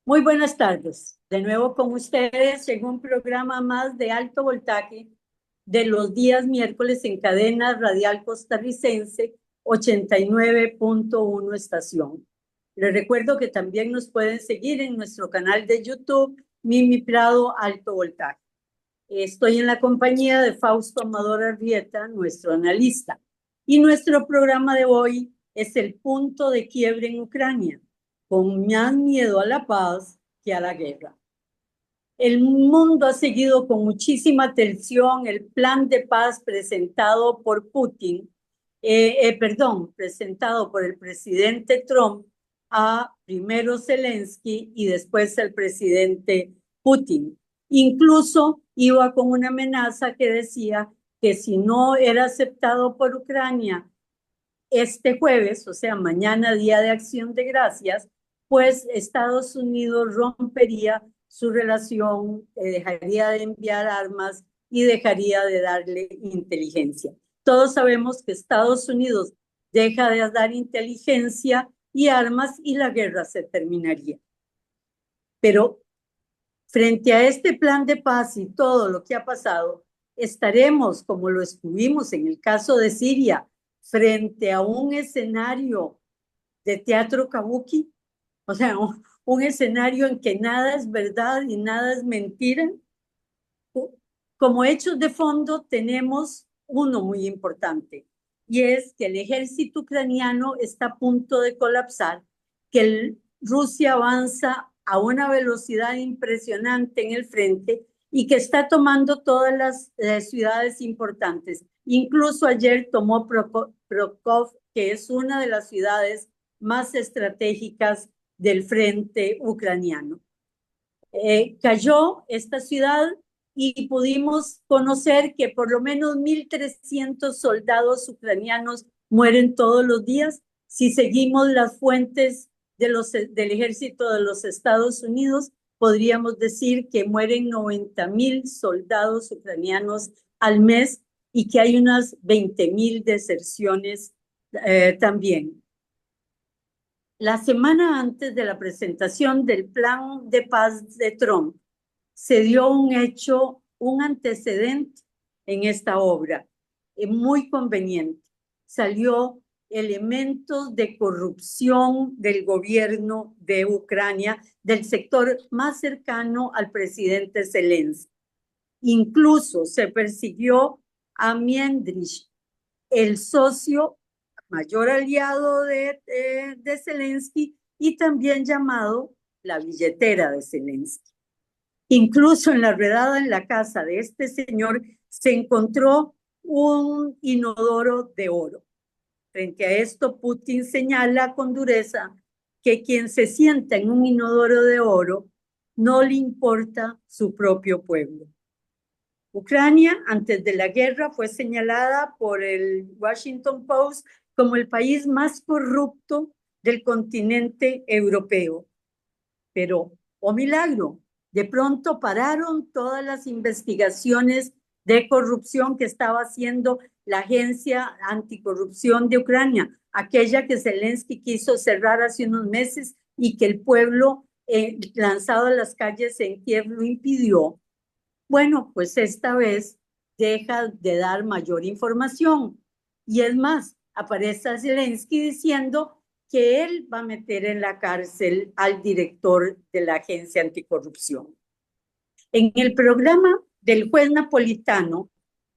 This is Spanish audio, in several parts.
Muy buenas tardes. De nuevo con ustedes en un programa más de alto voltaje de los días miércoles en cadena radial costarricense 89.1 estación. Les recuerdo que también nos pueden seguir en nuestro canal de YouTube Mimi Prado Alto Voltaje. Estoy en la compañía de Fausto Amador Arrieta, nuestro analista. Y nuestro programa de hoy es el punto de quiebre en Ucrania, con más miedo a la paz que a la guerra. El mundo ha seguido con muchísima atención el plan de paz presentado por presentado por el presidente Trump a primero Zelensky y después al presidente Putin. Incluso iba con una amenaza que decía que si no era aceptado por Ucrania este jueves, o sea, mañana, Día de Acción de Gracias, pues Estados Unidos rompería su relación, dejaría de enviar armas y dejaría de darle inteligencia. Todos sabemos que Estados Unidos deja de dar inteligencia y armas y la guerra se terminaría. Pero frente a este plan de paz y todo lo que ha pasado, estaremos, como lo estuvimos en el caso de Siria, frente a un escenario de teatro kabuki, o sea, un escenario en que nada es verdad y nada es mentira. Como hechos de fondo tenemos uno muy importante, y es que el ejército ucraniano está a punto de colapsar, que Rusia avanza a una velocidad impresionante en el frente y que está tomando todas las ciudades importantes. Incluso ayer tomó Prokov, que es una de las ciudades más estratégicas del frente ucraniano. Cayó esta ciudad y pudimos conocer que por lo menos 1.300 soldados ucranianos mueren todos los días. Si seguimos las fuentes del ejército de los Estados Unidos, podríamos decir que mueren 90.000 soldados ucranianos al mes y que hay unas 20.000 deserciones también. La semana antes de la presentación del plan de paz de Trump, se dio un hecho, un antecedente en esta obra, muy conveniente. Salió elementos de corrupción del gobierno de Ucrania, del sector más cercano al presidente Zelensky. Incluso se persiguió a Miendrich, el socio mayor aliado de Zelensky y también llamado la billetera de Zelensky. Incluso en la redada en la casa de este señor se encontró un inodoro de oro. Frente a esto, Putin señala con dureza que quien se sienta en un inodoro de oro no le importa su propio pueblo. Ucrania, antes de la guerra, fue señalada por el Washington Post como el país más corrupto del continente europeo. Pero, oh milagro, de pronto pararon todas las investigaciones de corrupción que estaba haciendo la Agencia Anticorrupción de Ucrania, aquella que Zelensky quiso cerrar hace unos meses y que el pueblo lanzado a las calles en Kiev lo impidió. Bueno, pues esta vez deja de dar mayor información. Y es más, aparece Zelensky diciendo que él va a meter en la cárcel al director de la Agencia Anticorrupción. En el programa del juez napolitano,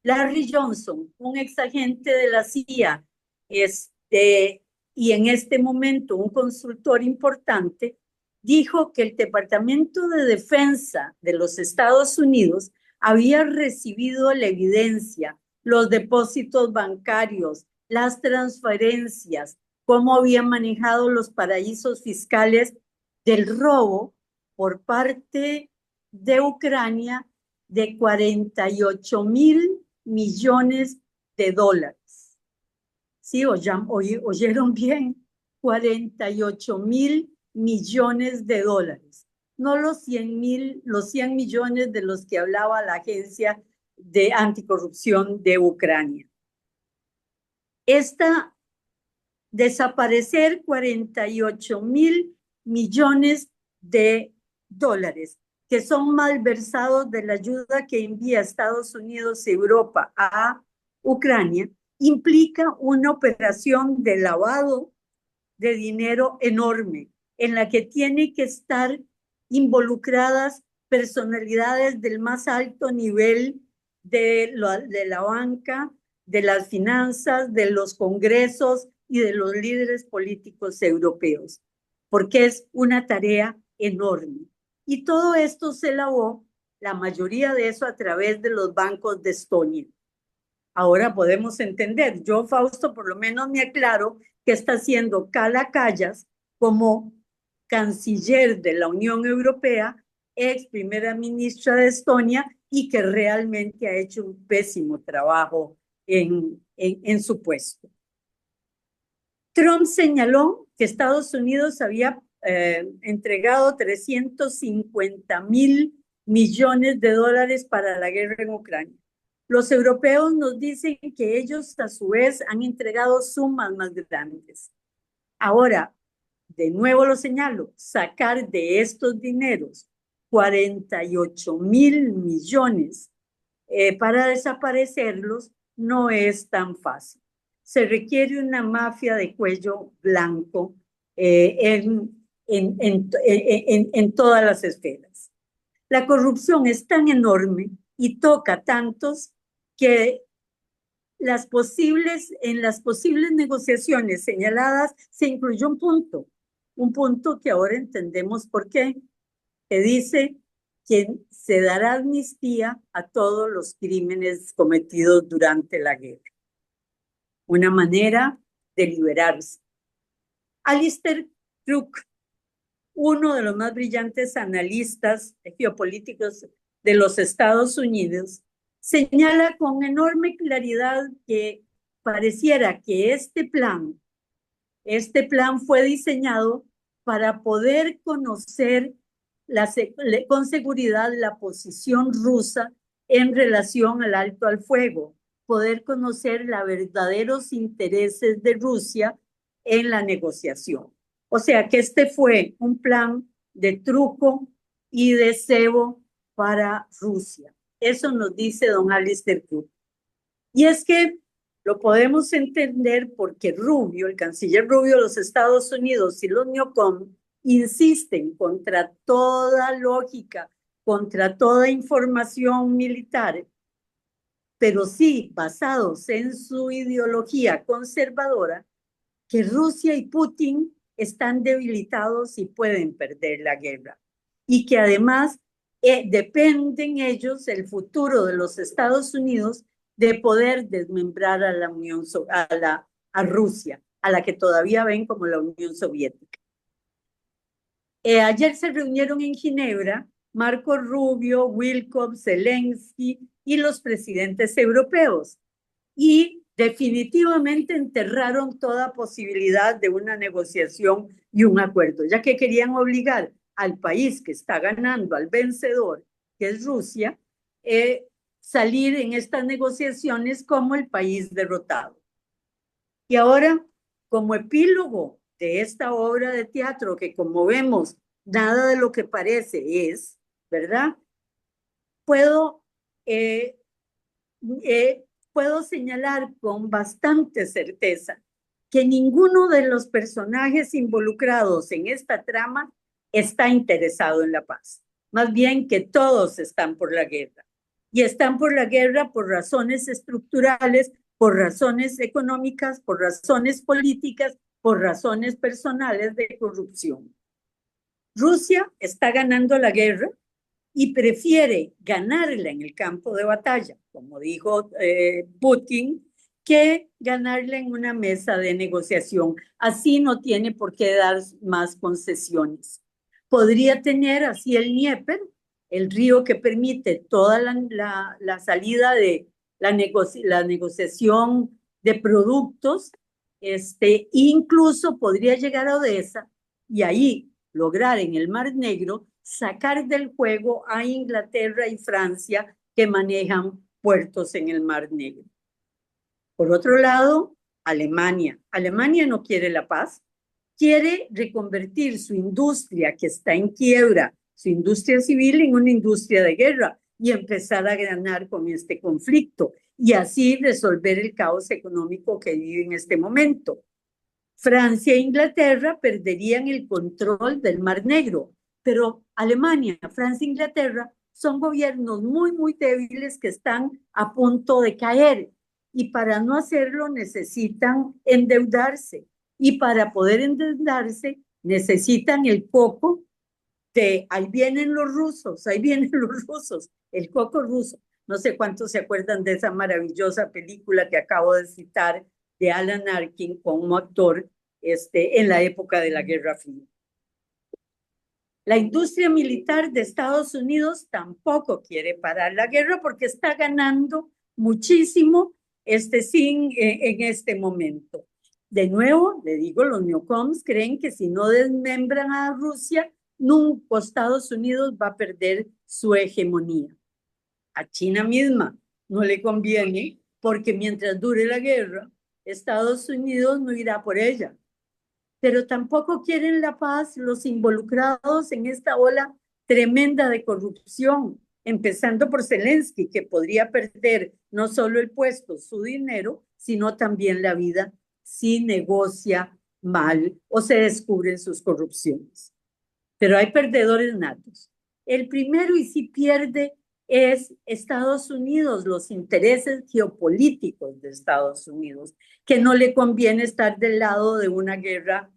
Larry Johnson, un exagente de la CIA, y en este momento un consultor importante, dijo que el Departamento de Defensa de los Estados Unidos había recibido la evidencia, los depósitos bancarios, las transferencias, cómo habían manejado los paraísos fiscales del robo por parte de Ucrania de 48.000 millones de dólares. Sí, oyeron bien, 48.000 millones de dólares. No los 100 millones de los que hablaba la Agencia de Anticorrupción de Ucrania. Esta desaparecer 48.000 millones de dólares que son malversados de la ayuda que envía Estados Unidos y Europa a Ucrania, implica una operación de lavado de dinero enorme, en la que tiene que estar involucradas personalidades del más alto nivel de la banca, de las finanzas, de los congresos y de los líderes políticos europeos, porque es una tarea enorme. Y todo esto se lavó, la mayoría de eso a través de los bancos de Estonia. Ahora podemos entender, yo, Fausto, por lo menos me aclaro que está haciendo Kaja Kallas como canciller de la Unión Europea, ex primera ministra de Estonia, y que realmente ha hecho un pésimo trabajo en su puesto. Trump señaló que Estados Unidos había entregado 350.000 millones de dólares para la guerra en Ucrania. Los europeos nos dicen que ellos a su vez han entregado sumas más grandes. Ahora, de nuevo lo señalo, sacar de estos dineros 48.000 millones para desaparecerlos no es tan fácil. Se requiere una mafia de cuello blanco en todas las esferas. La corrupción es tan enorme y toca tantos que en las posibles negociaciones señaladas se incluyó un punto que ahora entendemos por qué, que dice que se dará amnistía a todos los crímenes cometidos durante la guerra. Una manera de liberarse. Alistair Crooke, uno de los más brillantes analistas geopolíticos de los Estados Unidos, señala con enorme claridad que pareciera que este plan fue diseñado para poder conocer con seguridad la posición rusa en relación al alto al fuego, poder conocer los verdaderos intereses de Rusia en la negociación. O sea que este fue un plan de truco y de cebo para Rusia. Eso nos dice don Alistair Crooke. Y es que lo podemos entender porque Rubio, el canciller Rubio de los Estados Unidos y los neocon insisten contra toda lógica, contra toda información militar, pero sí basados en su ideología conservadora, que Rusia y Putin están debilitados y pueden perder la guerra. Y que además dependen ellos, el futuro de los Estados Unidos, de poder desmembrar a la Unión, a Rusia, a la que todavía ven como la Unión Soviética. Ayer se reunieron en Ginebra Marco Rubio, Wilcock, Zelensky y los presidentes europeos. Y definitivamente enterraron toda posibilidad de una negociación y un acuerdo, ya que querían obligar al país que está ganando, al vencedor, que es Rusia, salir en estas negociaciones como el país derrotado. Y ahora, como epílogo de esta obra de teatro, que como vemos, nada de lo que parece es, ¿verdad? Puedo señalar con bastante certeza que ninguno de los personajes involucrados en esta trama está interesado en la paz. Más bien que todos están por la guerra. Y están por la guerra por razones estructurales, por razones económicas, por razones políticas, por razones personales de corrupción. Rusia está ganando la guerra y prefiere ganarla en el campo de batalla, como dijo Putin, que ganarla en una mesa de negociación. Así no tiene por qué dar más concesiones. Podría tener así el Dnieper, el río que permite toda la salida de la negociación de productos, incluso podría llegar a Odessa y ahí lograr en el Mar Negro sacar del juego a Inglaterra y Francia que manejan puertos en el Mar Negro. Por otro lado, Alemania. Alemania no quiere la paz, quiere reconvertir su industria que está en quiebra su industria civil en una industria de guerra y empezar a ganar con este conflicto y así resolver el caos económico que vive en este momento. Francia e Inglaterra perderían el control del Mar Negro, pero Alemania, Francia e Inglaterra son gobiernos muy, muy débiles que están a punto de caer y para no hacerlo necesitan endeudarse y para poder endeudarse necesitan el coco de ahí vienen los rusos, ahí vienen los rusos, el coco ruso. No sé cuántos se acuerdan de esa maravillosa película que acabo de citar de Alan Arkin como actor en la época de la Guerra Fría. La industria militar de Estados Unidos tampoco quiere parar la guerra porque está ganando muchísimo en este momento. De nuevo, le digo, los neocons creen que si no desmembran a Rusia, nunca Estados Unidos va a perder su hegemonía. A China misma no le conviene porque mientras dure la guerra, Estados Unidos no irá por ella, pero tampoco quieren la paz los involucrados en esta ola tremenda de corrupción, empezando por Zelensky, que podría perder no solo el puesto, su dinero, sino también la vida si negocia mal o se descubren sus corrupciones. Pero hay perdedores natos. El primero, y si pierde, es Estados Unidos, los intereses geopolíticos de Estados Unidos, que no le conviene estar del lado de una guerra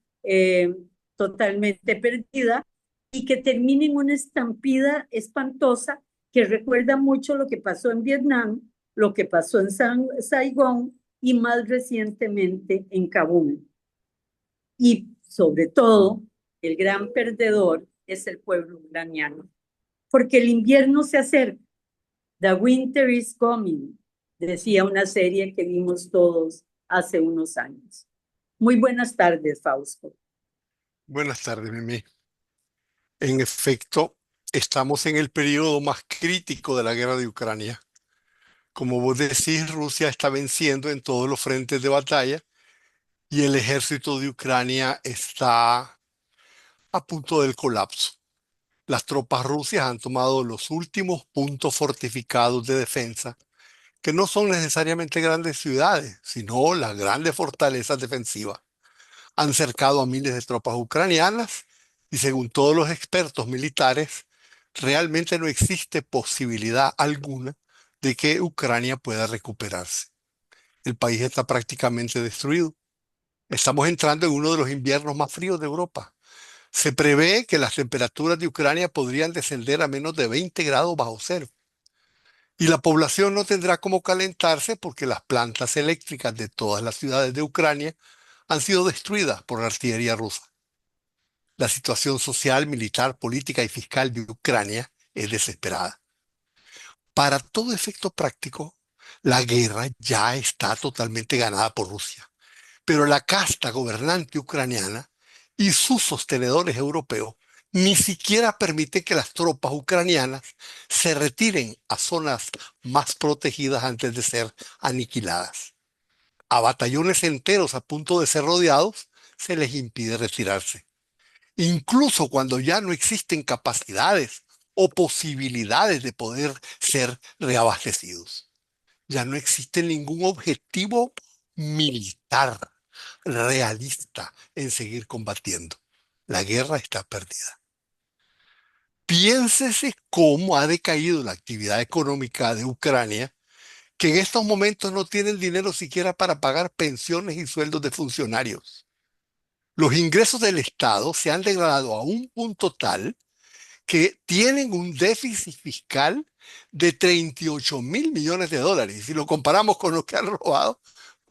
totalmente perdida y que termine en una estampida espantosa que recuerda mucho lo que pasó en Vietnam, lo que pasó en Saigón y más recientemente en Kabul. Y sobre todo, el gran perdedor es el pueblo ucraniano, porque el invierno se acerca. The winter is coming, decía una serie que vimos todos hace unos años. Muy buenas tardes, Fausto. Buenas tardes, Mimi. En efecto, estamos en el periodo más crítico de la guerra de Ucrania. Como vos decís, Rusia está venciendo en todos los frentes de batalla y el ejército de Ucrania está a punto del colapso. Las tropas rusas han tomado los últimos puntos fortificados de defensa, que no son necesariamente grandes ciudades, sino las grandes fortalezas defensivas. Han cercado a miles de tropas ucranianas y según todos los expertos militares, realmente no existe posibilidad alguna de que Ucrania pueda recuperarse. El país está prácticamente destruido. Estamos entrando en uno de los inviernos más fríos de Europa. Se prevé que las temperaturas de Ucrania podrían descender a menos de 20 grados bajo cero. Y la población no tendrá cómo calentarse porque las plantas eléctricas de todas las ciudades de Ucrania han sido destruidas por la artillería rusa. La situación social, militar, política y fiscal de Ucrania es desesperada. Para todo efecto práctico, la guerra ya está totalmente ganada por Rusia. Pero la casta gobernante ucraniana y sus sostenedores europeos ni siquiera permiten que las tropas ucranianas se retiren a zonas más protegidas antes de ser aniquiladas. A batallones enteros a punto de ser rodeados se les impide retirarse. Incluso cuando ya no existen capacidades o posibilidades de poder ser reabastecidos. Ya no existe ningún objetivo militar realista en seguir combatiendo. La guerra está perdida. Piénsese cómo ha decaído la actividad económica de Ucrania, que en estos momentos no tienen dinero siquiera para pagar pensiones y sueldos de funcionarios. Los ingresos del Estado se han degradado a un punto tal que tienen un déficit fiscal de 38.000 millones de dólares. Y si lo comparamos con lo que han robado,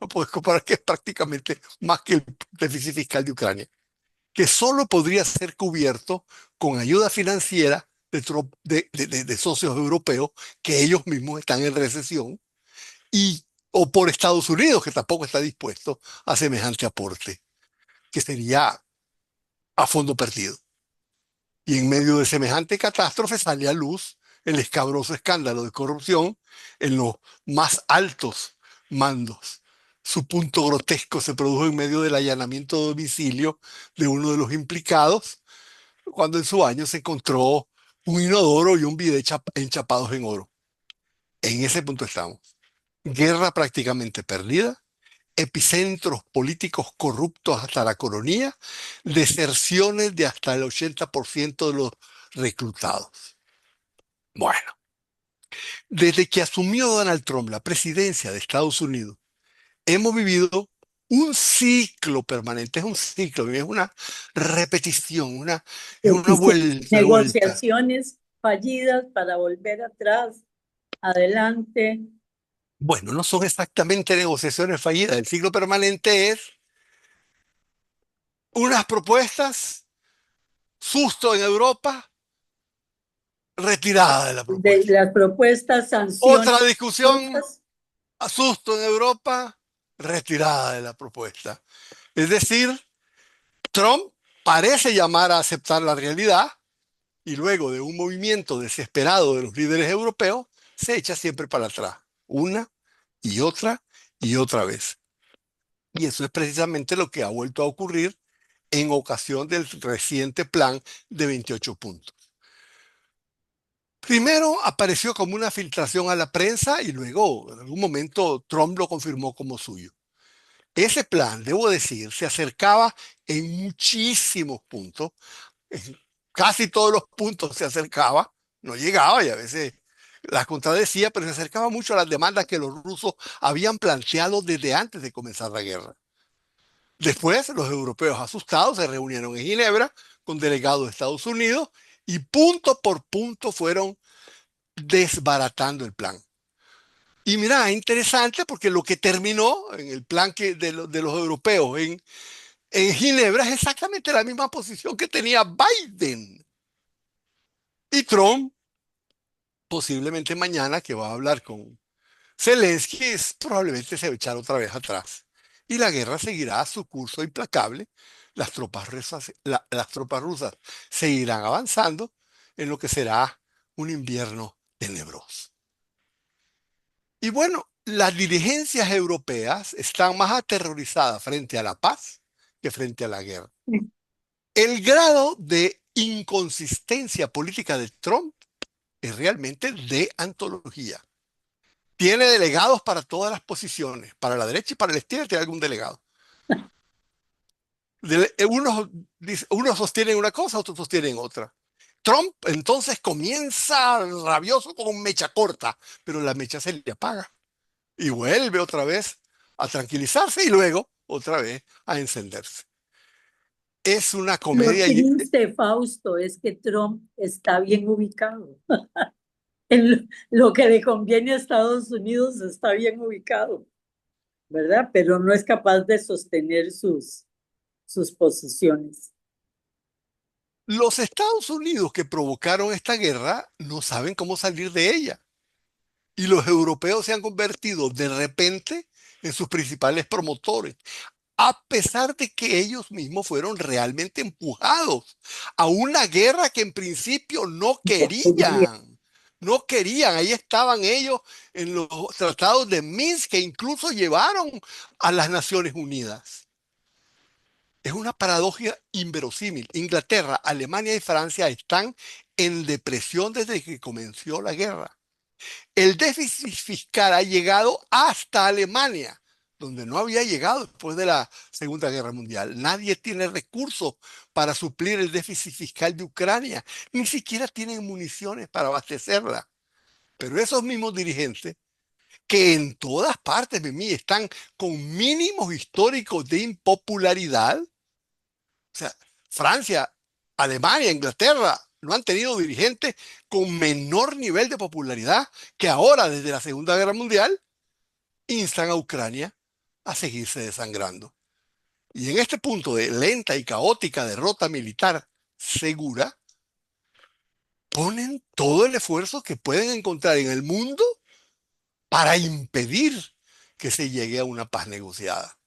no puedes comparar que es prácticamente más que el déficit fiscal de Ucrania, que solo podría ser cubierto con ayuda financiera de socios europeos que ellos mismos están en recesión y o por Estados Unidos, que tampoco está dispuesto a semejante aporte, que sería a fondo perdido. Y en medio de semejante catástrofe sale a luz el escabroso escándalo de corrupción en los más altos mandos. Su punto grotesco se produjo en medio del allanamiento de domicilio de uno de los implicados, cuando en su baño se encontró un inodoro y un bidet enchapados en oro. En ese punto estamos. Guerra prácticamente perdida, epicentros políticos corruptos hasta la coronilla, deserciones de hasta el 80% de los reclutados. Bueno, desde que asumió Donald Trump la presidencia de Estados Unidos, hemos vivido un ciclo permanente, es un ciclo, es una repetición, es una vuelta, vuelta. Negociaciones fallidas para volver atrás, adelante. Bueno, no son exactamente negociaciones fallidas, el ciclo permanente es unas propuestas, susto en Europa, retirada de la De propuesta. las propuestas, sanciones, Otra discusión, cosas susto en Europa, retirada de la propuesta. Es decir, Trump parece llamar a aceptar la realidad y luego de un movimiento desesperado de los líderes europeos, se echa siempre para atrás, una y otra vez. Y eso es precisamente lo que ha vuelto a ocurrir en ocasión del reciente plan de 28 puntos. Primero apareció como una filtración a la prensa y luego en algún momento Trump lo confirmó como suyo. Ese plan, debo decir, se acercaba en muchísimos puntos, en casi todos los puntos se acercaba, no llegaba y a veces las contradecía, pero se acercaba mucho a las demandas que los rusos habían planteado desde antes de comenzar la guerra. Después, los europeos asustados se reunieron en Ginebra con delegados de Estados Unidos y punto por punto fueron desbaratando el plan. Y mira, es interesante porque lo que terminó en el plan de los europeos en Ginebra es exactamente la misma posición que tenía Biden. Y Trump, posiblemente mañana, que va a hablar con Zelensky, probablemente se va a echar otra vez atrás. Y la guerra seguirá su curso implacable. Las tropas rusas seguirán avanzando en lo que será un invierno tenebroso. Y bueno, las dirigencias europeas están más aterrorizadas frente a la paz que frente a la guerra. El grado de inconsistencia política de Trump es realmente de antología. Tiene delegados para todas las posiciones, para la derecha y para la izquierda tiene algún delegado. Unos sostienen una cosa, otros sostienen otra. Trump entonces comienza rabioso con mecha corta, pero la mecha se le apaga y vuelve otra vez a tranquilizarse y luego otra vez a encenderse. Es una Lo comedia. triste, Fausto, es que Trump está bien ubicado. En lo que le conviene a Estados Unidos está bien ubicado, ¿verdad? Pero no es capaz de sostener sus posiciones. Los Estados Unidos que provocaron esta guerra no saben cómo salir de ella. Y los europeos se han convertido de repente en sus principales promotores, a pesar de que ellos mismos fueron realmente empujados a una guerra que en principio no querían. No querían, ahí estaban ellos en los tratados de Minsk que incluso llevaron a las Naciones Unidas. Es una paradoja inverosímil. Inglaterra, Alemania y Francia están en depresión desde que comenzó la guerra. El déficit fiscal ha llegado hasta Alemania, donde no había llegado después de la Segunda Guerra Mundial. Nadie tiene recursos para suplir el déficit fiscal de Ucrania, ni siquiera tienen municiones para abastecerla. Pero esos mismos dirigentes, que en todas partes de mí están con mínimos históricos de impopularidad, o sea, Francia, Alemania, Inglaterra no han tenido dirigentes con menor nivel de popularidad que ahora, desde la Segunda Guerra Mundial, instan a Ucrania a seguirse desangrando. Y en este punto de lenta y caótica derrota militar segura, ponen todo el esfuerzo que pueden encontrar en el mundo para impedir que se llegue a una paz negociada.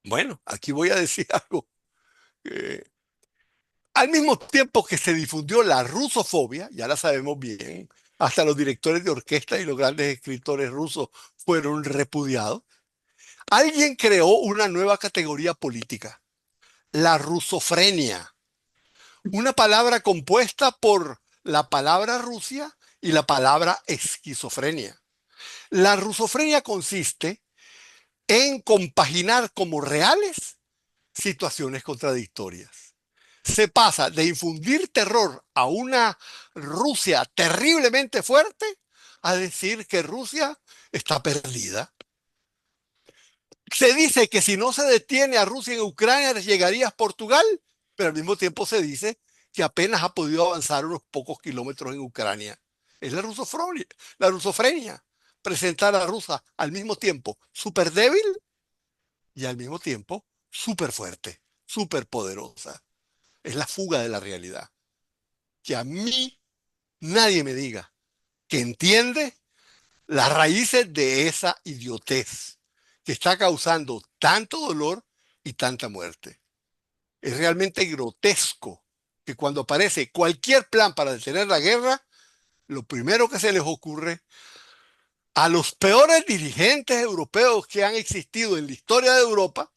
Bueno, aquí voy a decir algo. Eh, Al mismo tiempo que se difundió la rusofobia, ya la sabemos bien, hasta los directores de orquesta y los grandes escritores rusos fueron repudiados, alguien creó una nueva categoría política, la rusofrenia, Una palabra compuesta por la palabra Rusia y la palabra esquizofrenia. La rusofrenia consiste en compaginar como reales situaciones contradictorias. Se pasa de infundir terror a una Rusia terriblemente fuerte a decir que Rusia está perdida. Se dice que si no se detiene a Rusia en Ucrania llegaría a Portugal, pero al mismo tiempo se dice que apenas ha podido avanzar unos pocos kilómetros en Ucrania. Es la rusofrenia. Presentar a Rusia al mismo tiempo súper débil y al mismo tiempo súper fuerte, súper poderosa. Es la fuga de la realidad. Que a mí nadie me diga que entiende las raíces de esa idiotez que está causando tanto dolor y tanta muerte. Es realmente grotesco que cuando aparece cualquier plan para detener la guerra, lo primero que se les ocurre a los peores dirigentes europeos que han existido en la historia de Europa,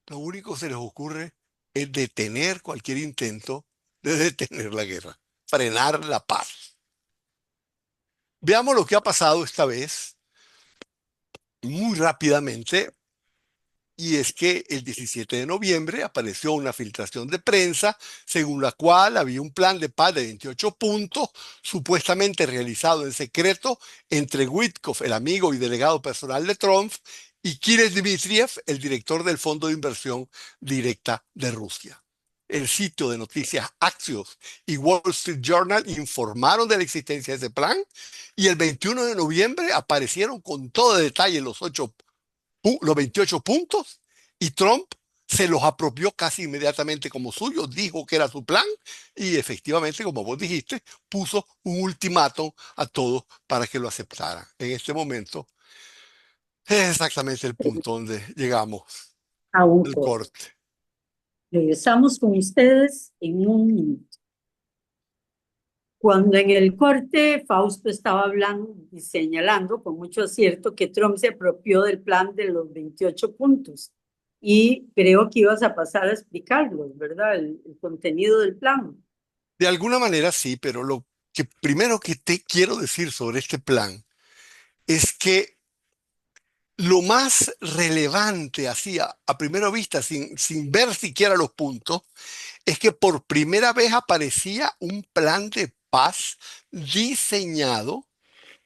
lo único que se les ocurre es detener cualquier intento de detener la guerra, frenar la paz. Veamos lo que ha pasado esta vez muy rápidamente. Y es que el 17 de noviembre apareció una filtración de prensa según la cual había un plan de paz de 28 puntos supuestamente realizado en secreto entre Witkoff, el amigo y delegado personal de Trump, y Kirill Dmitriev, el director del Fondo de Inversión Directa de Rusia. El sitio de noticias Axios y Wall Street Journal informaron de la existencia de ese plan y el 21 de noviembre aparecieron con todo detalle los 28 puntos y Trump se los apropió casi inmediatamente como suyos, dijo que era su plan y efectivamente, como vos dijiste, puso un ultimátum a todos para que lo aceptaran. En este momento es exactamente el punto donde llegamos A un al corte. corte. Regresamos con ustedes en un minuto. Cuando en el corte Fausto estaba hablando y señalando con mucho acierto que Trump se apropió del plan de los 28 puntos. Y creo que ibas a pasar a explicarlos, ¿verdad? El contenido del plan. De alguna manera sí, pero lo que primero que te quiero decir sobre este plan es que lo más relevante, así a primera vista, sin ver siquiera los puntos, es que por primera vez aparecía un plan de paz diseñado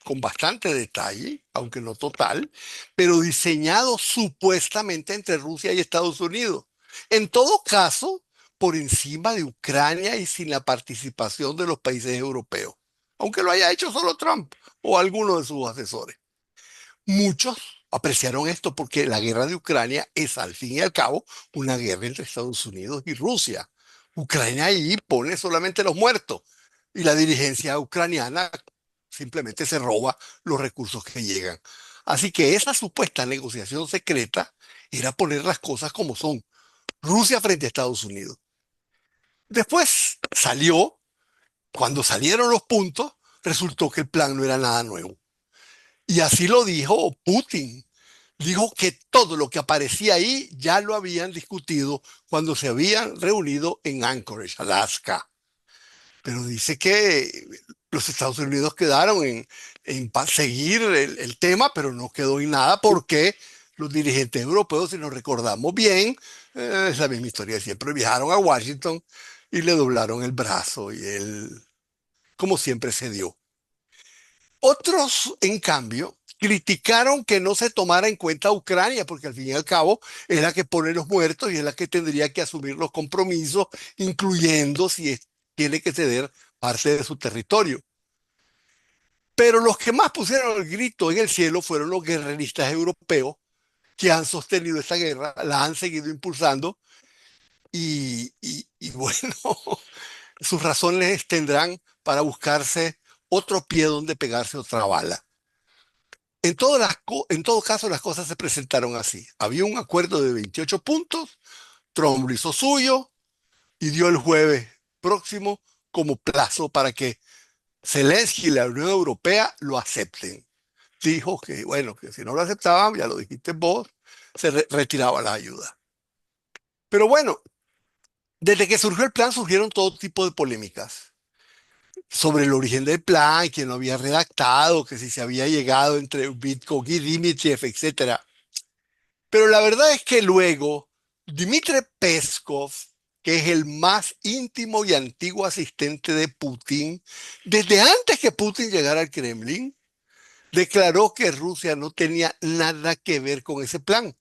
con bastante detalle, aunque no total, pero diseñado supuestamente entre Rusia y Estados Unidos. En todo caso, por encima de Ucrania y sin la participación de los países europeos, aunque lo haya hecho solo Trump o alguno de sus asesores. Muchos apreciaron esto porque la guerra de Ucrania es, al fin y al cabo, una guerra entre Estados Unidos y Rusia. Ucrania ahí pone solamente los muertos y la dirigencia ucraniana simplemente se roba los recursos que llegan. Así que esa supuesta negociación secreta era poner las cosas como son. Rusia frente a Estados Unidos. Después salió, cuando salieron los puntos, resultó que el plan no era nada nuevo. Y así lo dijo Putin. Dijo que todo lo que aparecía ahí ya lo habían discutido cuando se habían reunido en Anchorage, Alaska. Pero dice que los Estados Unidos quedaron en seguir el tema, pero no quedó en nada porque los dirigentes europeos, si nos recordamos bien, es la misma historia de siempre, viajaron a Washington y le doblaron el brazo y él, como siempre, cedió. Otros, en cambio, criticaron que no se tomara en cuenta a Ucrania, porque al fin y al cabo es la que pone los muertos y es la que tendría que asumir los compromisos, incluyendo si tiene que ceder parte de su territorio. Pero los que más pusieron el grito en el cielo fueron los guerreristas europeos que han sostenido esta guerra, la han seguido impulsando y bueno, sus razones tendrán para buscarse otro pie donde pegarse otra bala. En todo caso, las cosas se presentaron así. Había un acuerdo de 28 puntos, Trump lo hizo suyo y dio el jueves próximo como plazo para que Zelensky y la Unión Europea lo acepten. Dijo que, bueno, que si no lo aceptaban, ya lo dijiste vos, retiraba la ayuda. Pero bueno, Desde que surgió el plan surgieron todo tipo de polémicas sobre el origen del plan, quién lo había redactado, que si se había llegado entre Vitkov y Dmitriev, etcétera. Pero la verdad es que luego Dmitry Peskov, que es el más íntimo y antiguo asistente de Putin, desde antes que Putin llegara al Kremlin, declaró que Rusia no tenía nada que ver con ese plan,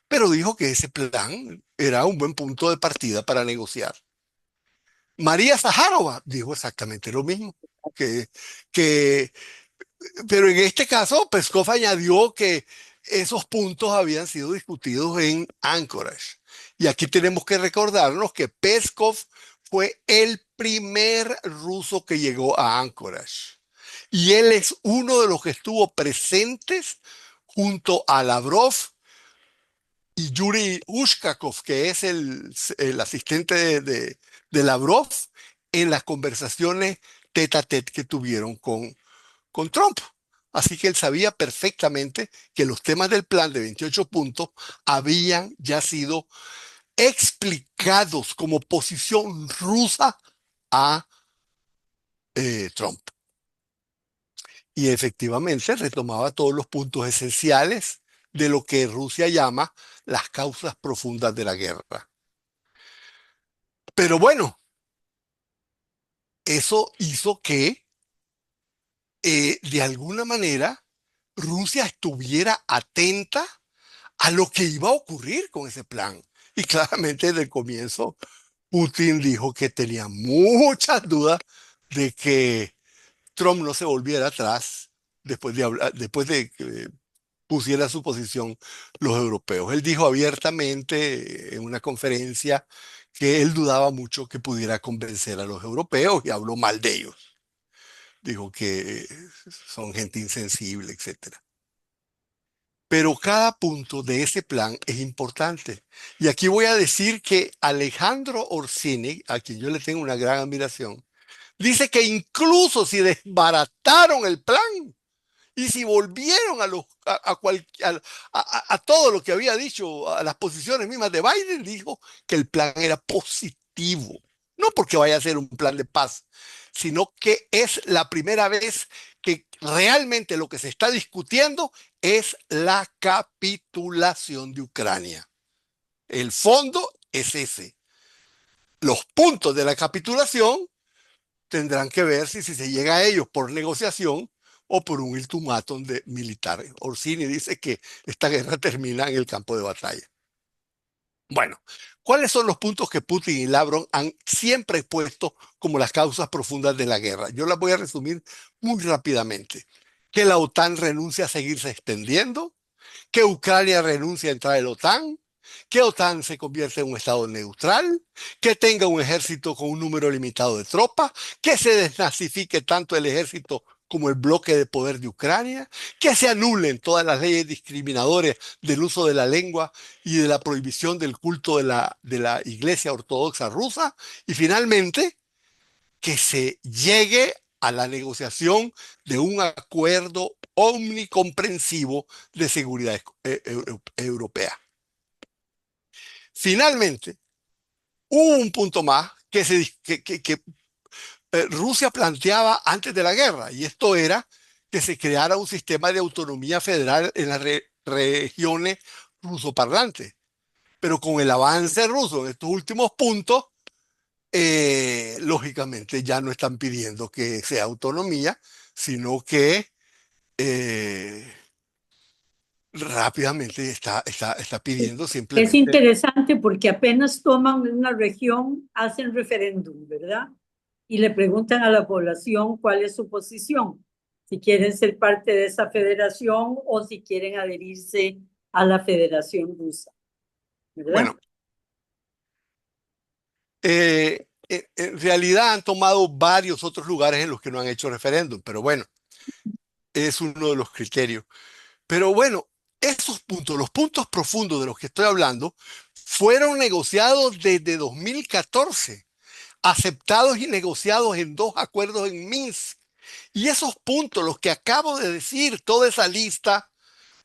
pero dijo que ese plan era un buen punto de partida para negociar. María Zaharova dijo exactamente lo mismo, que, que pero en este caso, Peskov añadió que esos puntos habían sido discutidos en Anchorage. Y aquí tenemos que recordarnos que Peskov fue el primer ruso que llegó a Anchorage. Y él es uno de los que estuvo presentes junto a Lavrov y Yuri Ushakov, que es el asistente de Lavrov, en las conversaciones tete a tete que tuvieron con Trump. Así que él sabía perfectamente que los temas del plan de 28 puntos habían ya sido explicados como posición rusa a Trump. Y efectivamente retomaba todos los puntos esenciales de lo que Rusia llama las causas profundas de la guerra. Pero bueno, eso hizo que de alguna manera Rusia estuviera atenta a lo que iba a ocurrir con ese plan. Y claramente desde el comienzo Putin dijo que tenía muchas dudas de que Trump no se volviera atrás después de que pusiera su posición los europeos. Él dijo abiertamente en una conferencia que él dudaba mucho que pudiera convencer a los europeos y habló mal de ellos. Dijo que son gente insensible, etcétera. Pero cada punto de ese plan es importante. Y aquí voy a decir que Alejandro Orsini, a quien yo le tengo una gran admiración, dice que incluso si desbarataron el plan y si volvieron a todo lo que había dicho, a las posiciones mismas de Biden, dijo que el plan era positivo. No porque vaya a ser un plan de paz, sino que es la primera vez que realmente lo que se está discutiendo es la capitulación de Ucrania. El fondo es ese. Los puntos de la capitulación tendrán que ver si se llega a ellos por negociación o por un ultimátum militar. Orsini dice que esta guerra termina en el campo de batalla. Bueno, ¿cuáles son los puntos que Putin y Lavrov han siempre puesto como las causas profundas de la guerra? Yo las voy a resumir muy rápidamente. Que la OTAN renuncia a seguirse extendiendo, que Ucrania renuncie a entrar en la OTAN, que OTAN se convierta en un estado neutral, que tenga un ejército con un número limitado de tropas, que se desnazifique tanto el ejército como el bloque de poder de Ucrania, que se anulen todas las leyes discriminatorias del uso de la lengua y de la prohibición del culto de la Iglesia Ortodoxa rusa, y finalmente que se llegue a la negociación de un acuerdo omnicomprensivo de seguridad europea. Finalmente, hubo un punto más que Rusia planteaba antes de la guerra, y esto era que se creara un sistema de autonomía federal en las regiones rusoparlantes. Pero con el avance ruso en estos últimos puntos, lógicamente ya no están pidiendo que sea autonomía, sino que eh, rápidamente está pidiendo Es simplemente. interesante porque apenas toman una región, hacen referéndum, ¿verdad? Y le preguntan a la población cuál es su posición, si quieren ser parte de esa federación o si quieren adherirse a la Federación Rusa, ¿verdad? Bueno, en realidad han tomado varios otros lugares en los que no han hecho referéndum, pero bueno, es uno de los criterios. Pero bueno, esos puntos, los puntos profundos de los que estoy hablando, fueron negociados desde 2014, aceptados y negociados en dos acuerdos en Minsk. Y esos puntos, los que acabo de decir, toda esa lista,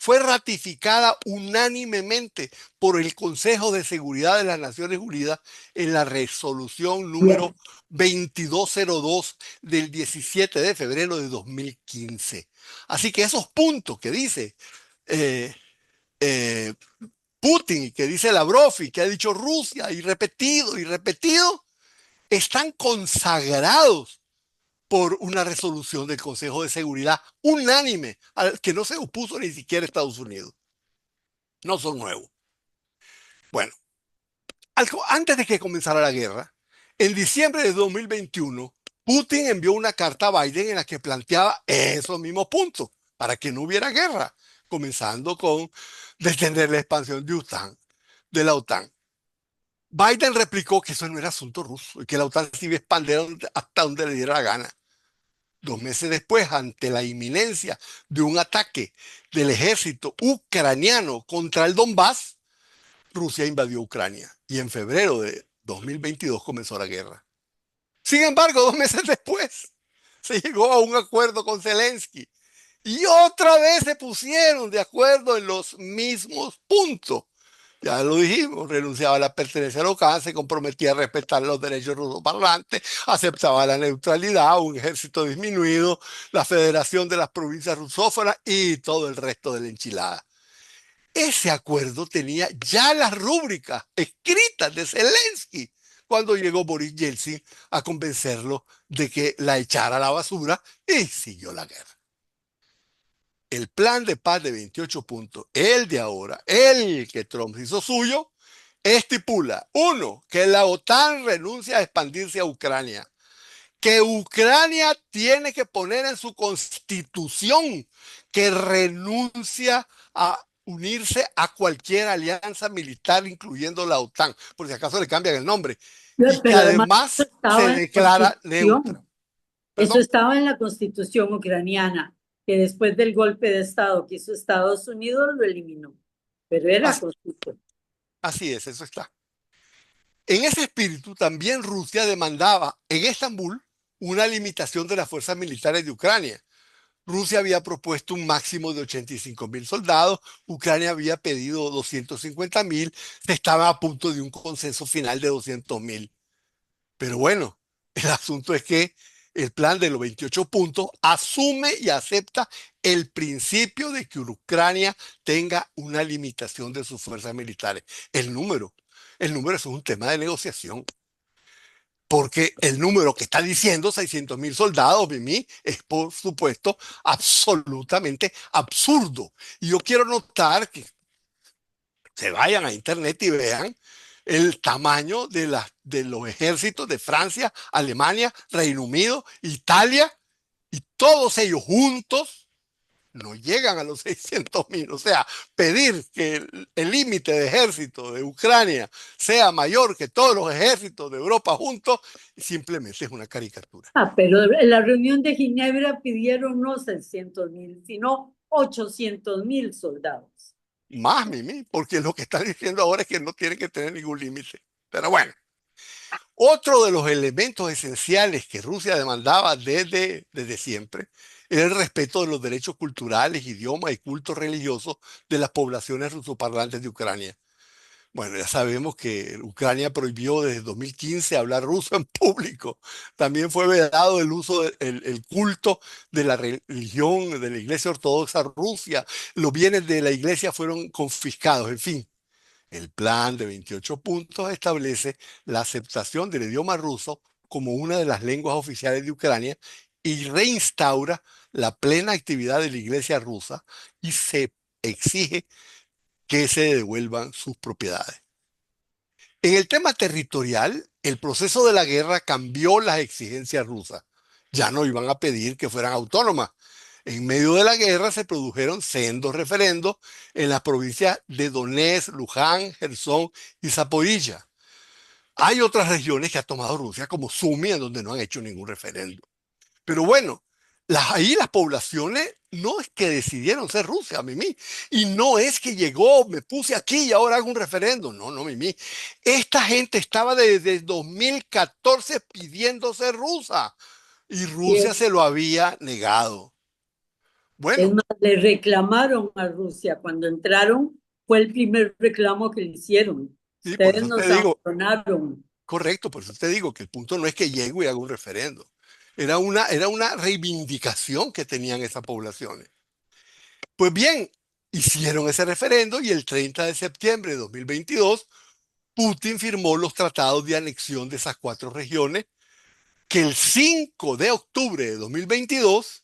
fue ratificada unánimemente por el Consejo de Seguridad de las Naciones Unidas en la resolución número Bien. 2202 del 17 de febrero de 2015. Así que esos puntos que dice eh, eh, Putin y que dice Lavrov y que ha dicho Rusia y repetido, están consagrados por una resolución del Consejo de Seguridad unánime, al que no se opuso ni siquiera Estados Unidos. No son nuevos. Bueno, antes de que comenzara la guerra, en diciembre de 2021, Putin envió una carta a Biden en la que planteaba esos mismos puntos para que no hubiera guerra, comenzando con detener la expansión de la OTAN. Biden replicó que eso no era asunto ruso y que la OTAN se iba a expandir hasta donde le diera la gana. 2 meses después, ante la inminencia de un ataque del ejército ucraniano contra el Donbass, Rusia invadió Ucrania y en febrero de 2022 comenzó la guerra. Sin embargo, 2 meses después, se llegó a un acuerdo con Zelensky y otra vez se pusieron de acuerdo en los mismos puntos. Ya lo dijimos, renunciaba a la pertenencia local, se comprometía a respetar los derechos rusoparlantes, aceptaba la neutralidad, un ejército disminuido, la federación de las provincias rusófonas y todo el resto de la enchilada. Ese acuerdo tenía ya las rúbricas escritas de Zelensky cuando llegó Boris Yeltsin a convencerlo de que la echara a la basura y siguió la guerra. El plan de paz de 28 puntos, el de ahora, el que Trump hizo suyo, estipula, uno, que la OTAN renuncia a expandirse a Ucrania, que Ucrania tiene que poner en su constitución que renuncia a unirse a cualquier alianza militar, incluyendo la OTAN, por si acaso le cambian el nombre, y que Pero además eso además estaba se en la declara neutra. Constitución. Eso ¿Perdón? estaba en la Constitución ucraniana, que después del golpe de Estado que hizo Estados Unidos lo eliminó. Pero era Así, Constitución. así es, eso está. En ese espíritu, también Rusia demandaba en Estambul una limitación de las fuerzas militares de Ucrania. Rusia había propuesto un máximo de 85.000 soldados, Ucrania había pedido 250.000, se estaba a punto de un consenso final de 200.000. Pero bueno, el asunto es que el plan de los 28 puntos asume y acepta el principio de que Ucrania tenga una limitación de sus fuerzas militares. El número es un tema de negociación. Porque el número que está diciendo 600.000 soldados, Mimi, es por supuesto absolutamente absurdo. Y yo quiero notar que se vayan a internet y vean el tamaño de los ejércitos de Francia, Alemania, Reino Unido, Italia, y todos ellos juntos no llegan a los 600.000. O sea, pedir que el límite de ejército de Ucrania sea mayor que todos los ejércitos de Europa juntos, simplemente es una caricatura. Pero en la reunión de Ginebra pidieron no 600.000, sino 800.000 soldados. Más, Mimi, porque lo que están diciendo ahora es que no tienen que tener ningún límite. Pero bueno, otro de los elementos esenciales que Rusia demandaba desde siempre era el respeto de los derechos culturales, idiomas y cultos religiosos de las poblaciones rusoparlantes de Ucrania. Bueno, ya sabemos que Ucrania prohibió desde 2015 hablar ruso en público. También fue vedado el uso del culto de la religión de la Iglesia Ortodoxa Rusia. Los bienes de la iglesia fueron confiscados. En fin, el plan de 28 puntos establece la aceptación del idioma ruso como una de las lenguas oficiales de Ucrania y reinstaura la plena actividad de la iglesia rusa y se exige que se devuelvan sus propiedades. En el tema territorial, el proceso de la guerra cambió las exigencias rusas. Ya no iban a pedir que fueran autónomas. En medio de la guerra se produjeron sendos referendos en las provincias de Donetsk, Luján, Gerson y Zaporilla. Hay otras regiones que ha tomado Rusia, como Sumi, en donde no han hecho ningún referendo. Pero bueno, ahí las poblaciones no es que decidieron ser Rusia, Mimi, y no es que llegó, me puse aquí y ahora hago un referendo. No, no, Mimi. Esta gente estaba desde 2014 pidiendo ser rusa y Y Rusia se lo había negado. Es Bueno, más, le reclamaron a Rusia cuando entraron, fue el primer reclamo que le hicieron. sí, por Ustedes eso te nos digo, abandonaron. correcto, por eso te digo que el punto no es que llego y haga un referendo. Era una reivindicación que tenían esas poblaciones. Pues bien, hicieron ese referendo y el 30 de septiembre de 2022, Putin firmó los tratados de anexión de esas cuatro regiones que el 5 de octubre de 2022,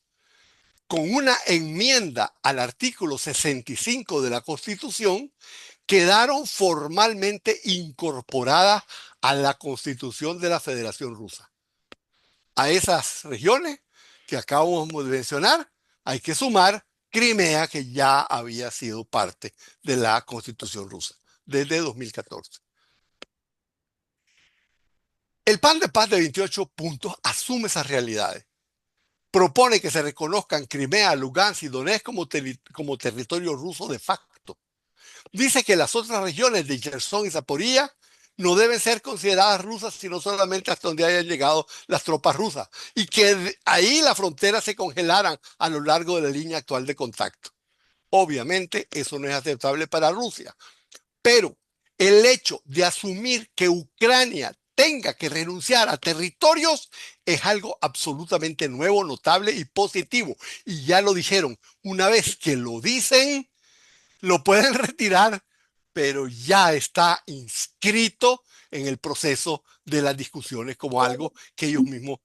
con una enmienda al artículo 65 de la Constitución, quedaron formalmente incorporadas a la Constitución de la Federación Rusa. A esas regiones que acabamos de mencionar, hay que sumar Crimea, que ya había sido parte de la Constitución rusa desde 2014. El plan de paz de 28 puntos asume esas realidades. Propone que se reconozcan Crimea, Lugansk y Donetsk como territorio ruso de facto. Dice que las otras regiones de Cherson y Zaporilla no deben ser consideradas rusas, sino solamente hasta donde hayan llegado las tropas rusas, y que ahí las fronteras se congelaran a lo largo de la línea actual de contacto. Obviamente eso no es aceptable para Rusia, pero el hecho de asumir que Ucrania tenga que renunciar a territorios es algo absolutamente nuevo, notable y positivo. Y ya lo dijeron, una vez que lo dicen, lo pueden retirar, pero ya está inscrito en el proceso de las discusiones como algo que ellos mismos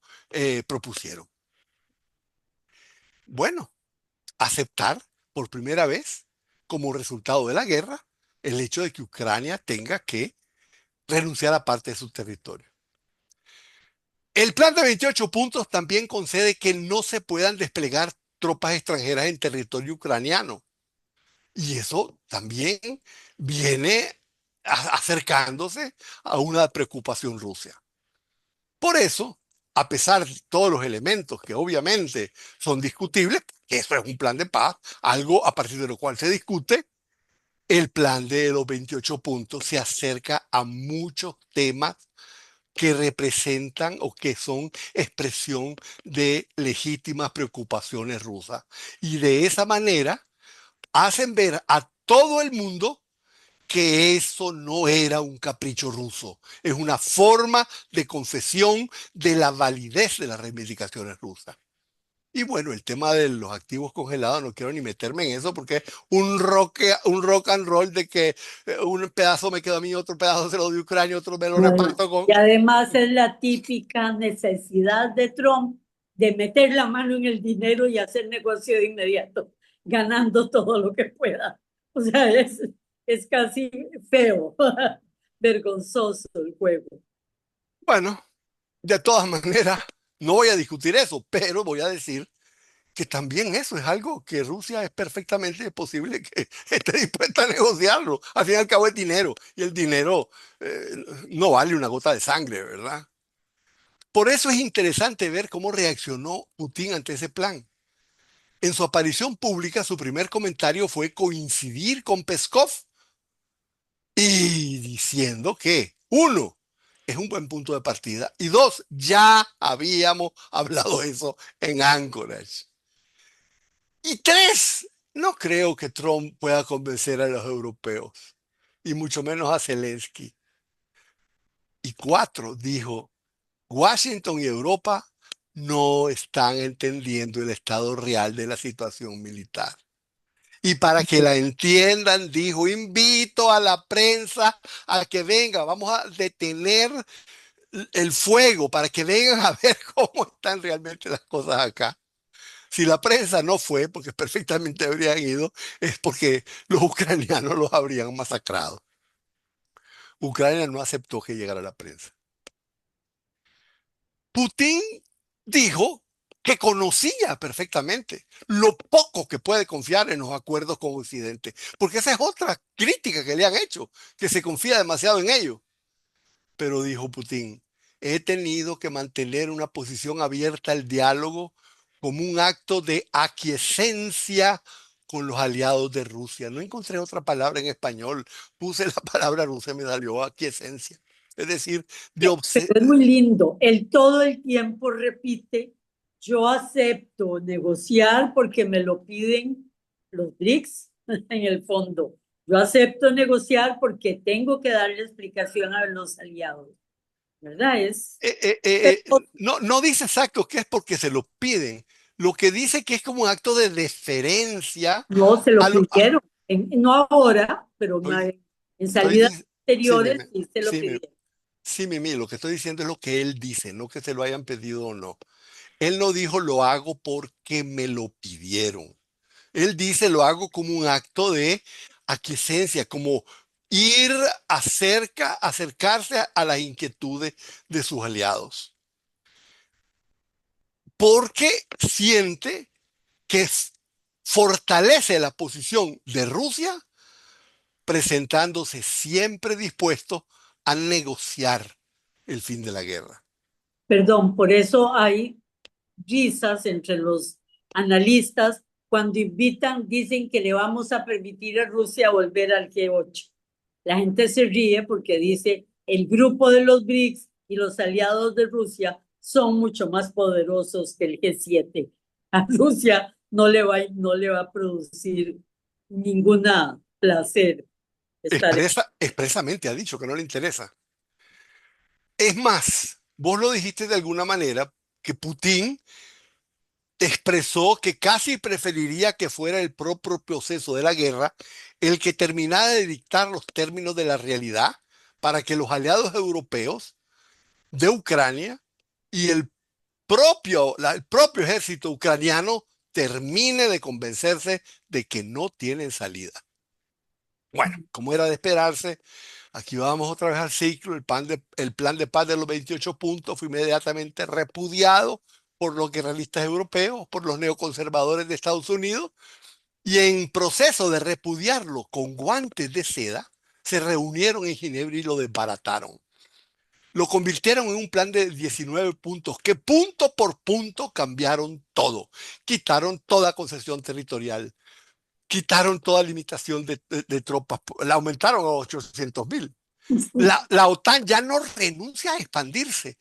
propusieron. Bueno, aceptar por primera vez como resultado de la guerra el hecho de que Ucrania tenga que renunciar a parte de su territorio. El plan de 28 puntos también concede que no se puedan desplegar tropas extranjeras en territorio ucraniano. Y eso también viene acercándose a una preocupación Rusia. Por eso, a pesar de todos los elementos que obviamente son discutibles, que eso es un plan de paz, algo a partir de lo cual se discute, el plan de los 28 puntos se acerca a muchos temas que representan o que son expresión de legítimas preocupaciones rusas. Y de esa manera hacen ver a todo el mundo que eso no era un capricho ruso, es una forma de confesión de la validez de las reivindicaciones rusas. Y bueno, el tema de los activos congelados, no quiero ni meterme en eso porque es un rock and roll de que un pedazo me quedó a mí, otro pedazo se lo doy a Ucrania, otro me lo Bueno, reparto con... y además es la típica necesidad de Trump de meter la mano en el dinero y hacer negocio de inmediato, ganando todo lo que pueda. O sea, es casi feo, vergonzoso el juego. Bueno, de todas maneras, no voy a discutir eso, pero voy a decir que también eso es algo que Rusia es perfectamente posible que esté dispuesta a negociarlo. Al fin y al cabo es dinero y el dinero no vale una gota de sangre, ¿verdad? Por eso es interesante ver cómo reaccionó Putin ante ese plan. En su aparición pública, su primer comentario fue coincidir con Peskov y diciendo que, uno, es un buen punto de partida y dos, ya habíamos hablado eso en Anchorage. Y tres, no creo que Trump pueda convencer a los europeos, y mucho menos a Zelensky. Y cuatro, dijo, Washington y Europa no están entendiendo el estado real de la situación militar. Y para que la entiendan, dijo, invito a la prensa a que venga, vamos a detener el fuego para que vengan a ver cómo están realmente las cosas acá. Si la prensa no fue, porque perfectamente habrían ido, es porque los ucranianos los habrían masacrado. Ucrania no aceptó que llegara la prensa. Putin dijo que conocía perfectamente lo poco que puede confiar en los acuerdos con Occidente, porque esa es otra crítica que le han hecho, que se confía demasiado en ellos. Pero dijo Putin, he tenido que mantener una posición abierta al diálogo como un acto de aquiescencia con los aliados de Rusia. No encontré otra palabra en español. Puse la palabra rusa y me salió aquiescencia. Es decir, de Pero es muy lindo. Él todo el tiempo repite Yo acepto negociar porque me lo piden los BRICS en el fondo. Yo acepto negociar porque tengo que darle explicación a los aliados, ¿verdad? No, no dice exacto que es porque se lo piden. Lo que dice que es como un acto de deferencia No se a lo lo... pidieron, no ahora, pero estoy, en estoy, salidas sí, anteriores sí se lo sí, pidieron. sí, Mimi, lo que estoy diciendo es lo que él dice, no que se lo hayan pedido o no. Él no dijo lo hago porque me lo pidieron. Él dice lo hago como un acto de aquiescencia, como ir acercarse a las inquietudes de sus aliados. Porque siente que fortalece la posición de Rusia presentándose siempre dispuesto a negociar el fin de la guerra. Perdón, por eso hay risas entre los analistas cuando invitan, dicen que le vamos a permitir a Rusia volver al G8. La gente se ríe porque dice el grupo de los BRICS y los aliados de Rusia son mucho más poderosos que el G7. A Rusia no le va a producir ninguna placer estar. Expresamente ha dicho que no le interesa. Es más, vos lo dijiste de alguna manera que Putin expresó que casi preferiría que fuera el propio proceso de la guerra el que terminara de dictar los términos de la realidad para que los aliados europeos de Ucrania y el propio ejército ucraniano termine de convencerse de que no tienen salida. Bueno, como era de esperarse, aquí vamos otra vez al ciclo. El plan de paz de los 28 puntos fue inmediatamente repudiado por los guerreristas europeos, por los neoconservadores de Estados Unidos, y en proceso de repudiarlo con guantes de seda, se reunieron en Ginebra y lo desbarataron. Lo convirtieron en un plan de 19 puntos que punto por punto cambiaron todo. Quitaron toda concesión territorial, quitaron toda limitación de tropas, la aumentaron a 800.000. La OTAN ya no renuncia a expandirse,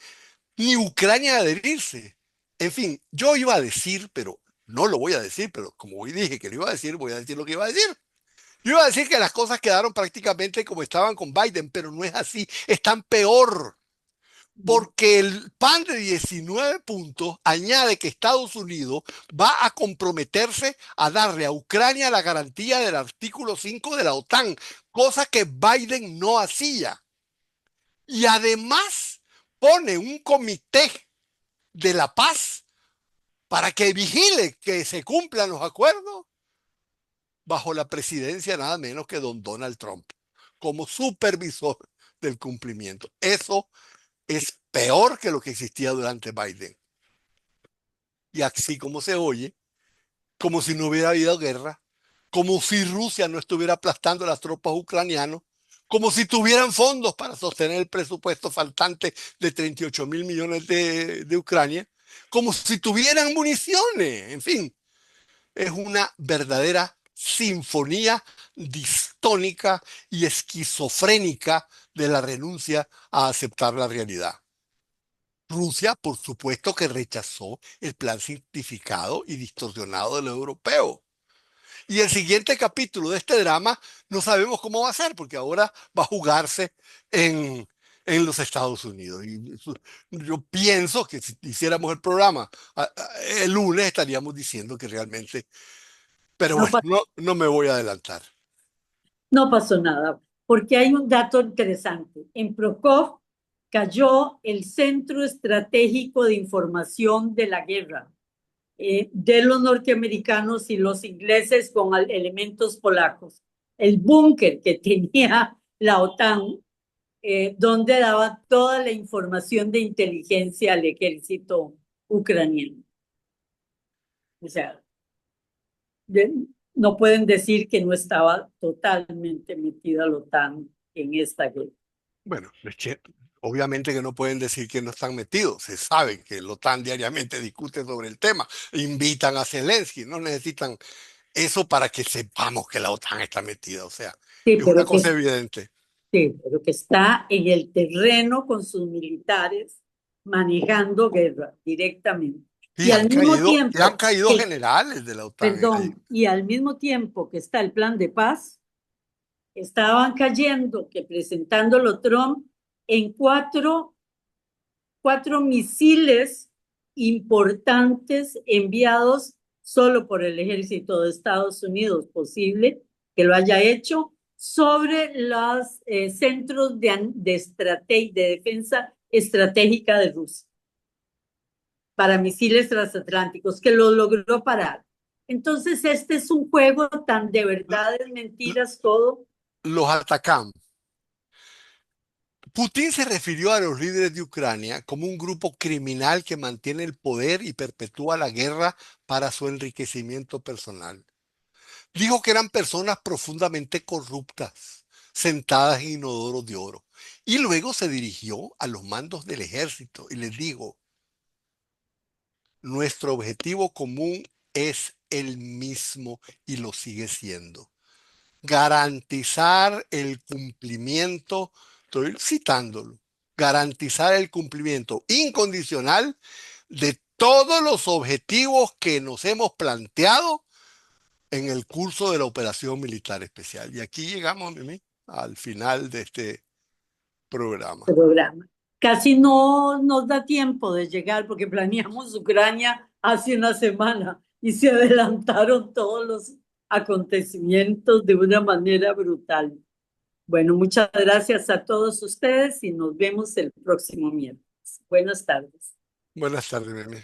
ni Ucrania a adherirse. En fin, yo iba a decir, pero no lo voy a decir, pero como hoy dije que lo iba a decir, voy a decir lo que iba a decir. Yo iba a decir que las cosas quedaron prácticamente como estaban con Biden, pero no es así, están peor. Porque el PAN de 19 puntos añade que Estados Unidos va a comprometerse a darle a Ucrania la garantía del artículo 5 de la OTAN, cosa que Biden no hacía. Y además pone un comité de la paz para que vigile que se cumplan los acuerdos bajo la presidencia nada menos que don Donald Trump, como supervisor del cumplimiento. Eso es peor que lo que existía durante Biden. Y así como se oye, como si no hubiera habido guerra, como si Rusia no estuviera aplastando a las tropas ucranianas, como si tuvieran fondos para sostener el presupuesto faltante de 38.000 millones de Ucrania, como si tuvieran municiones, en fin, es una verdadera sinfonía distónica y esquizofrénica de la renuncia a aceptar la realidad. Rusia, por supuesto que rechazó el plan simplificado y distorsionado de los europeos. Y el siguiente capítulo de este drama no sabemos cómo va a ser, porque ahora va a jugarse en los Estados Unidos. Y yo pienso que si hiciéramos el programa el lunes estaríamos diciendo que realmente, pero No, bueno, no me voy a adelantar. no pasó nada, porque hay un dato interesante. En Prokov cayó el Centro Estratégico de Información de la Guerra de los norteamericanos y los ingleses con elementos polacos. El búnker que tenía la OTAN, donde daba toda la información de inteligencia al ejército ucraniano. O sea, de, no pueden decir que no estaba totalmente metida la OTAN en esta guerra. Bueno, es que obviamente que no pueden decir que no están metidos. Se sabe que la OTAN diariamente discute sobre el tema. Invitan a Zelensky, no necesitan eso para que sepamos que la OTAN está metida. O sea, Sí, es una cosa evidente. sí, pero que está en el terreno con sus militares manejando guerra directamente. Y al mismo Y han tiempo caído que, generales de la OTAN allí. perdón, y al mismo tiempo que está el plan de paz, estaban cayendo, que presentándolo Trump, en cuatro misiles importantes enviados solo por el ejército de Estados Unidos, posible que lo haya hecho, sobre los centros de defensa estratégica de Rusia para misiles transatlánticos, que lo logró parar. Entonces, este es un juego tan de verdades, mentiras, todo. Los atacamos. Putin se refirió a los líderes de Ucrania como un grupo criminal que mantiene el poder y perpetúa la guerra para su enriquecimiento personal. Dijo que eran personas profundamente corruptas, sentadas en inodoros de oro. Y luego se dirigió a los mandos del ejército y les dijo, nuestro objetivo común es el mismo y lo sigue siendo. Garantizar el cumplimiento, estoy citándolo, garantizar el cumplimiento incondicional de todos los objetivos que nos hemos planteado en el curso de la operación militar especial. Y aquí llegamos, Mimi, al final de este programa. Programa. Casi no nos da tiempo de llegar porque planeamos Ucrania hace una semana y se adelantaron todos los acontecimientos de una manera brutal. Bueno, muchas gracias a todos ustedes y nos vemos el próximo miércoles. Buenas tardes. Buenas tardes, Mimi.